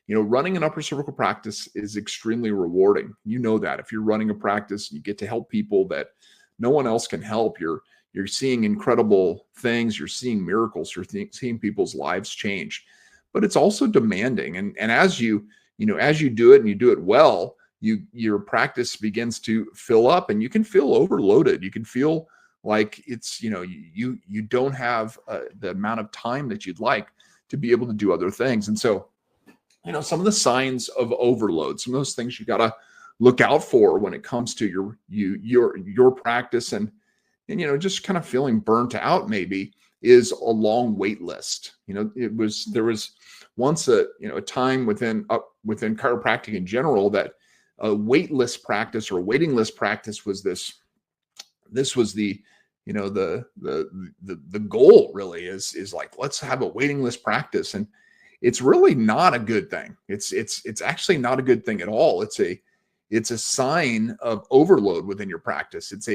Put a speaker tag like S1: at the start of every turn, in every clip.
S1: running an upper cervical practice is extremely rewarding. You know that if you're running a practice, you get to help people that no one else can help. You're seeing incredible things. You're seeing miracles. You're seeing people's lives change. But it's also demanding. And as you do it and you do it well, your practice begins to fill up, and you can feel overloaded. You can feel like it's, you don't have the amount of time that you'd like to be able to do other things. And so, some of the signs of overload, some of those things you got to look out for when it comes to your practice and just kind of feeling burnt out maybe, is a long wait list. There was once a time within chiropractic in general that a wait list practice or waiting list practice was this was the goal really is like, let's have a waiting list practice. And it's really not a good thing. It's actually not a good thing at all. It's a sign of overload within your practice. It's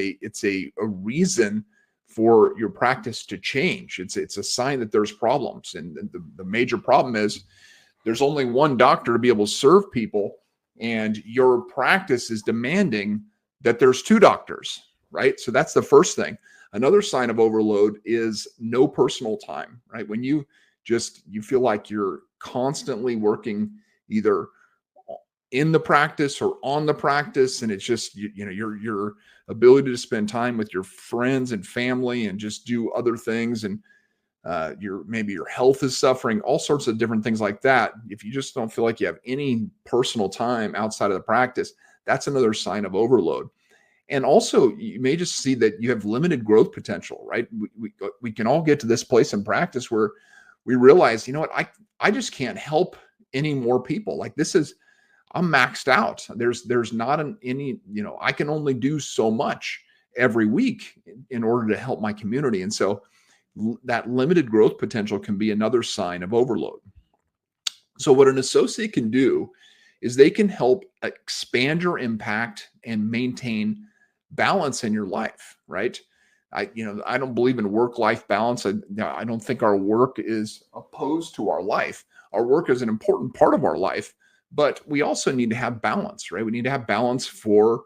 S1: a reason for your practice to change. It's a sign that there's problems. And the major problem is there's only one doctor to be able to serve people, and your practice is demanding that there's two doctors, right? So that's the first thing. Another sign of overload is no personal time, right? When you feel like you're constantly working either in the practice or on the practice, and it's just, your ability to spend time with your friends and family and just do other things, and maybe your health is suffering, all sorts of different things like that. If you just don't feel like you have any personal time outside of the practice, that's another sign of overload. And also, you may just see that you have limited growth potential, right? We can all get to this place in practice where we realize, I just can't help any more people. Like I'm maxed out. There's not I can only do so much every week in order to help my community. And so that limited growth potential can be another sign of overload. So what an associate can do is they can help expand your impact and maintain balance in your life, right? I don't believe in work-life balance. I don't think our work is opposed to our life. Our work is an important part of our life, but we also need to have balance, right? We need to have balance for,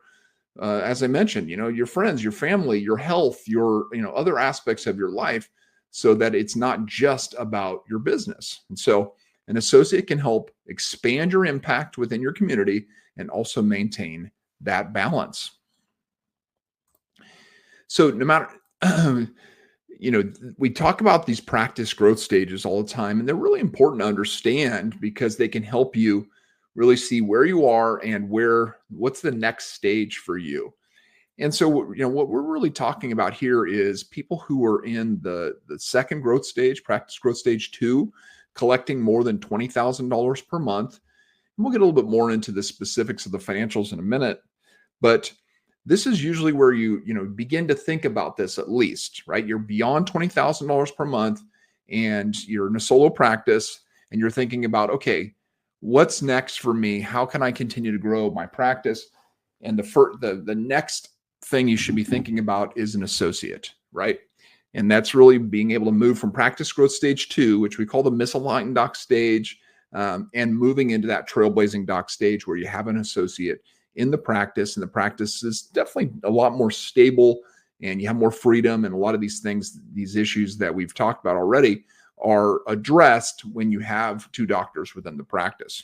S1: as I mentioned, your friends, your family, your health, your, other aspects of your life, so that it's not just about your business. And so an associate can help expand your impact within your community and also maintain that balance. So no matter, we talk about these practice growth stages all the time, and they're really important to understand because they can help you really see where you are and what's the next stage for you. And so, what we're really talking about here is people who are in the second growth stage, practice growth stage 2, collecting more than $20,000 per month. And we'll get a little bit more into the specifics of the financials in a minute, but this is usually where you begin to think about this, at least, right? You're beyond $20,000 per month and you're in a solo practice and you're thinking about, okay, what's next for me? How can I continue to grow my practice? And the next thing you should be thinking about is an associate, right? And that's really being able to move from practice growth stage 2, which we call the Misaligned Doc stage, and moving into that Trailblazing Doc stage where you have an associate in the practice, and the practice is definitely a lot more stable and you have more freedom. And a lot of these things, these issues that we've talked about already, are addressed when you have two doctors within the practice.